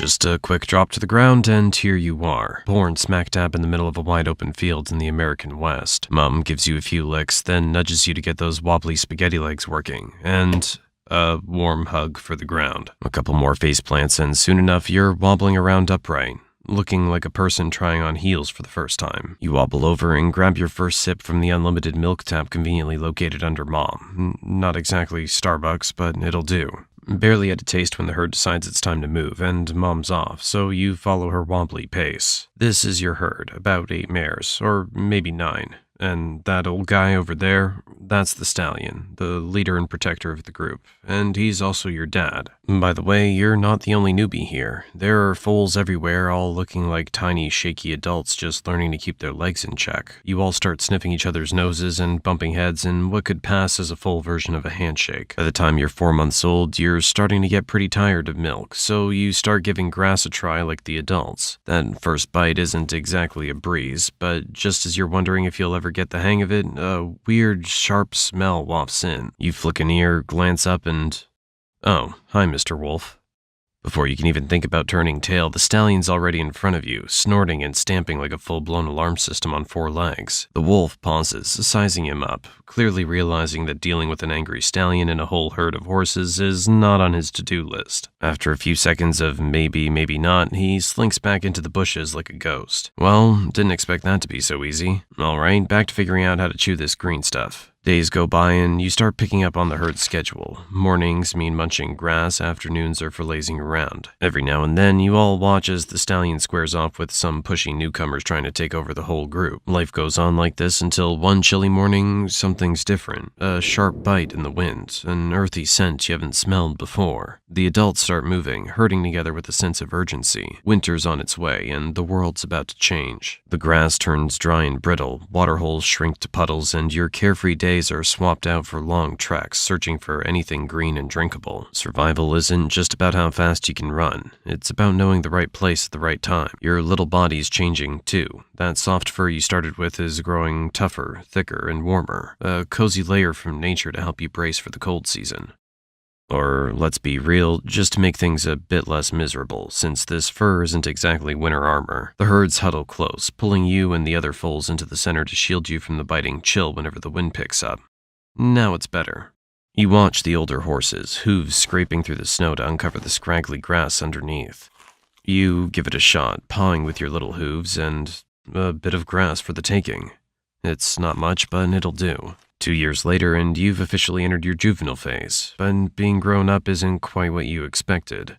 Just a quick drop to the ground, and here you are, born smack dab in the middle of a wide open field in the American West. Mom gives you a few licks, then nudges you to get those wobbly spaghetti legs working, and a warm hug for the ground. A couple more face plants, and soon enough you're wobbling around upright, looking like a person trying on heels for the first time. You wobble over and grab your first sip from the unlimited milk tap conveniently located under Mom. Not exactly Starbucks, but it'll do. Barely had a taste when the herd decides it's time to move, and Mom's off, so you follow her wobbly pace. This is your herd, about 8 mares, or maybe 9. And that old guy over there, that's the stallion, the leader and protector of the group, and he's also your dad. By the way, you're not the only newbie here. There are foals everywhere, all looking like tiny, shaky adults just learning to keep their legs in check. You all start sniffing each other's noses and bumping heads in what could pass as a full version of a handshake. By the time you're 4 months old, you're starting to get pretty tired of milk, so you start giving grass a try like the adults. That first bite isn't exactly a breeze, but just as you're wondering if you'll ever get the hang of it, a weird, sharp smell wafts in. You flick an ear, glance up, and... oh, hi, Mr. Wolf. Before you can even think about turning tail, the stallion's already in front of you, snorting and stamping like a full-blown alarm system on 4 legs. The wolf pauses, sizing him up, clearly realizing that dealing with an angry stallion and a whole herd of horses is not on his to-do list. After a few seconds of maybe, maybe not, he slinks back into the bushes like a ghost. Well, didn't expect that to be so easy. Alright, back to figuring out how to chew this green stuff. Days go by and you start picking up on the herd's schedule. Mornings mean munching grass, afternoons are for lazing around. Every now and then, you all watch as the stallion squares off with some pushy newcomers trying to take over the whole group. Life goes on like this until one chilly morning, something's different. A sharp bite in the wind, an earthy scent you haven't smelled before. The adults start moving, herding together with a sense of urgency. Winter's on its way, and the world's about to change. The grass turns dry and brittle, waterholes shrink to puddles, and your carefree days are swapped out for long treks, searching for anything green and drinkable. Survival isn't just about how fast you can run. It's about knowing the right place at the right time. Your little body's changing, too. That soft fur you started with is growing tougher, thicker, and warmer. A cozy layer from nature to help you brace for the cold season. Or, let's be real, just to make things a bit less miserable, since this fur isn't exactly winter armor. The herds huddle close, pulling you and the other foals into the center to shield you from the biting chill whenever the wind picks up. Now it's better. You watch the older horses, hooves scraping through the snow to uncover the scraggly grass underneath. You give it a shot, pawing with your little hooves, and a bit of grass for the taking. It's not much, but it'll do. 2 years later, and you've officially entered your juvenile phase, but being grown up isn't quite what you expected.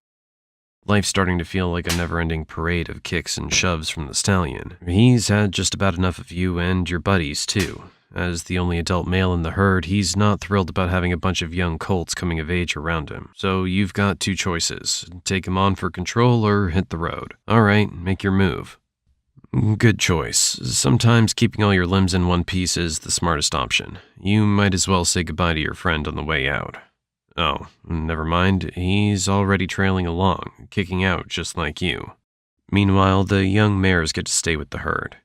Life's starting to feel like a never-ending parade of kicks and shoves from the stallion. He's had just about enough of you and your buddies, too. As the only adult male in the herd, he's not thrilled about having a bunch of young colts coming of age around him. So you've got 2 choices. Take him on for control or hit the road. Alright, make your move. Good choice. Sometimes keeping all your limbs in one piece is the smartest option. You might as well say goodbye to your friend on the way out. Oh, never mind, he's already trailing along, kicking out just like you. Meanwhile, the young mares get to stay with the herd.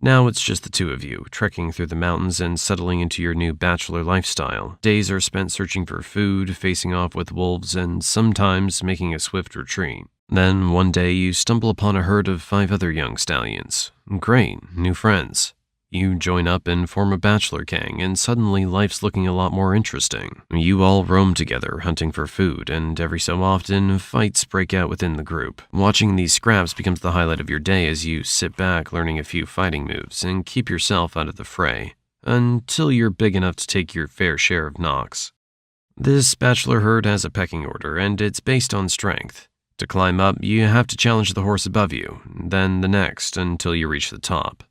Now it's just the 2 of you, trekking through the mountains and settling into your new bachelor lifestyle. Days are spent searching for food, facing off with wolves, and sometimes making a swift retreat. Then, one day, you stumble upon a herd of 5 other young stallions. Great, new friends. You join up and form a bachelor gang, and suddenly life's looking a lot more interesting. You all roam together, hunting for food, and every so often, fights break out within the group. Watching these scraps becomes the highlight of your day as you sit back learning a few fighting moves and keep yourself out of the fray, until you're big enough to take your fair share of knocks. This bachelor herd has a pecking order, and it's based on strength. To climb up, you have to challenge the horse above you, then the next until you reach the top.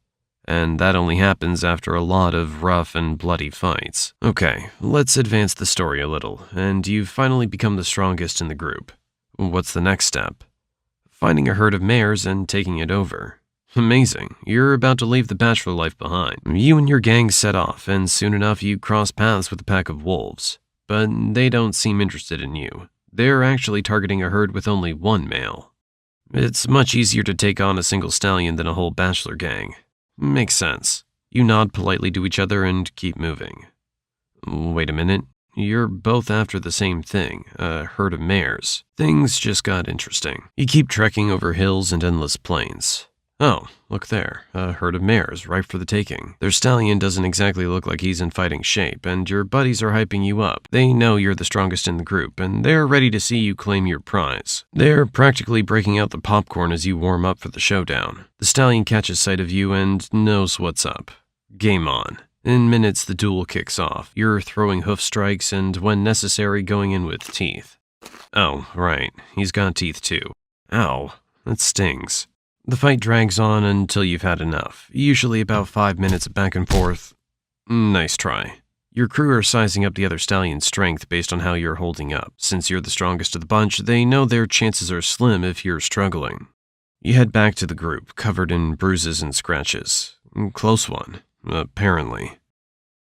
And that only happens after a lot of rough and bloody fights. Okay, let's advance the story a little, and you've finally become the strongest in the group. What's the next step? Finding a herd of mares and taking it over. Amazing, you're about to leave the bachelor life behind. You and your gang set off, and soon enough you cross paths with a pack of wolves. But they don't seem interested in you. They're actually targeting a herd with only 1 male. It's much easier to take on a single stallion than a whole bachelor gang. Makes sense. You nod politely to each other and keep moving. Wait a minute. You're both after the same thing, a herd of mares. Things just got interesting. You keep trekking over hills and endless plains. Oh, look there, a herd of mares, ripe for the taking. Their stallion doesn't exactly look like he's in fighting shape, and your buddies are hyping you up. They know you're the strongest in the group, and they're ready to see you claim your prize. They're practically breaking out the popcorn as you warm up for the showdown. The stallion catches sight of you and knows what's up. Game on. In minutes, the duel kicks off. You're throwing hoof strikes and, when necessary, going in with teeth. Oh, right, he's got teeth too. Ow, that stings. The fight drags on until you've had enough, usually about 5 minutes of back and forth. Nice try. Your crew are sizing up the other stallion's strength based on how you're holding up. Since you're the strongest of the bunch, they know their chances are slim if you're struggling. You head back to the group, covered in bruises and scratches. Close one, apparently.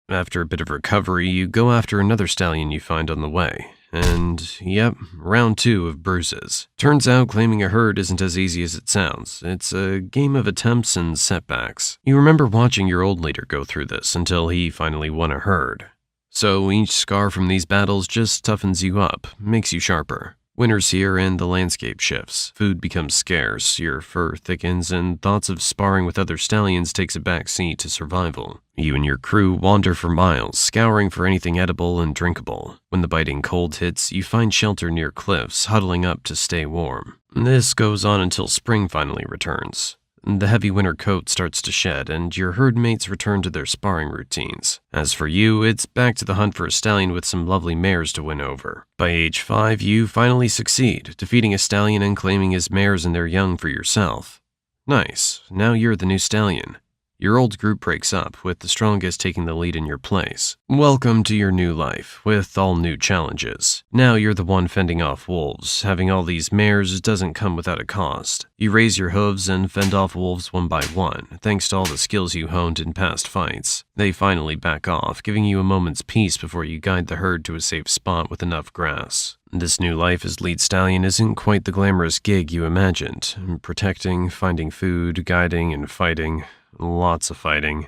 After a bit of recovery, you go after another stallion you find on the way. And, yep, round 2 of bruises. Turns out claiming a herd isn't as easy as it sounds. It's a game of attempts and setbacks. You remember watching your old leader go through this until he finally won a herd. So each scar from these battles just toughens you up, makes you sharper. Winter's here and the landscape shifts. Food becomes scarce, your fur thickens, and thoughts of sparring with other stallions takes a back seat to survival. You and your crew wander for miles, scouring for anything edible and drinkable. When the biting cold hits, you find shelter near cliffs, huddling up to stay warm. This goes on until spring finally returns. The heavy winter coat starts to shed, and your herd mates return to their sparring routines. As for you, it's back to the hunt for a stallion with some lovely mares to win over. By age 5, you finally succeed, defeating a stallion and claiming his mares and their young for yourself. Nice, now you're the new stallion. Your old group breaks up, with the strongest taking the lead in your place. Welcome to your new life, with all new challenges. Now you're the one fending off wolves. Having all these mares doesn't come without a cost. You raise your hooves and fend off wolves one by one, thanks to all the skills you honed in past fights. They finally back off, giving you a moment's peace before you guide the herd to a safe spot with enough grass. This new life as lead stallion isn't quite the glamorous gig you imagined. Protecting, finding food, guiding, and fighting. Lots of fighting.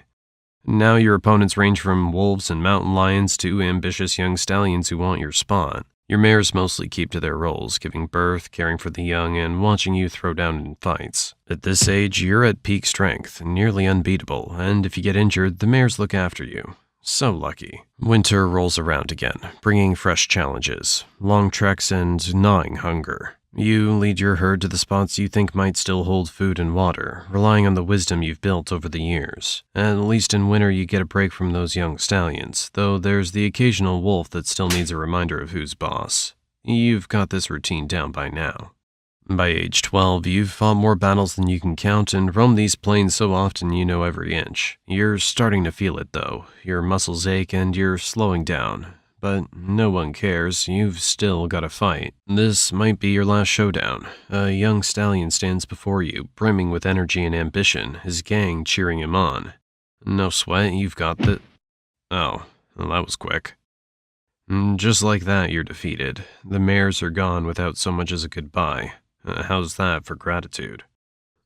Now your opponents range from wolves and mountain lions to ambitious young stallions who want your spot. Your mares mostly keep to their roles, giving birth, caring for the young, and watching you throw down in fights. At this age, you're at peak strength, nearly unbeatable, and if you get injured, the mares look after you. So lucky. Winter rolls around again, bringing fresh challenges, long treks, and gnawing hunger. You lead your herd to the spots you think might still hold food and water, relying on the wisdom you've built over the years. At least in winter you get a break from those young stallions, though there's the occasional wolf that still needs a reminder of who's boss. You've got this routine down by now. By age 12, you've fought more battles than you can count and roamed these plains so often you know every inch. You're starting to feel it though. Your muscles ache and you're slowing down. But no one cares, you've still got to fight. This might be your last showdown. A young stallion stands before you, brimming with energy and ambition, his gang cheering him on. No sweat, you've got the... Oh, well, that was quick. Just like that, you're defeated. The mares are gone without so much as a goodbye. How's that for gratitude?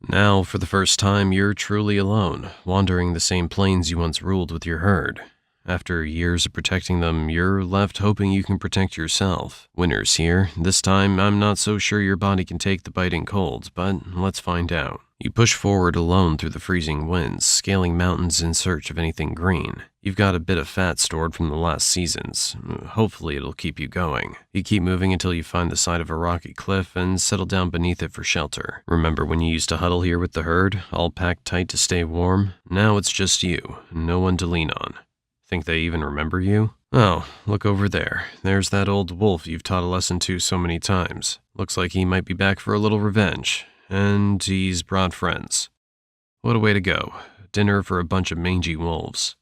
Now, for the first time, you're truly alone, wandering the same plains you once ruled with your herd. After years of protecting them, you're left hoping you can protect yourself. Winter's here. This time, I'm not so sure your body can take the biting cold, but let's find out. You push forward alone through the freezing winds, scaling mountains in search of anything green. You've got a bit of fat stored from the last seasons. Hopefully it'll keep you going. You keep moving until you find the side of a rocky cliff and settle down beneath it for shelter. Remember when you used to huddle here with the herd, all packed tight to stay warm? Now it's just you, no one to lean on. Think they even remember you? Oh, look over there. There's that old wolf you've taught a lesson to so many times. Looks like he might be back for a little revenge. And he's brought friends. What a way to go. Dinner for a bunch of mangy wolves.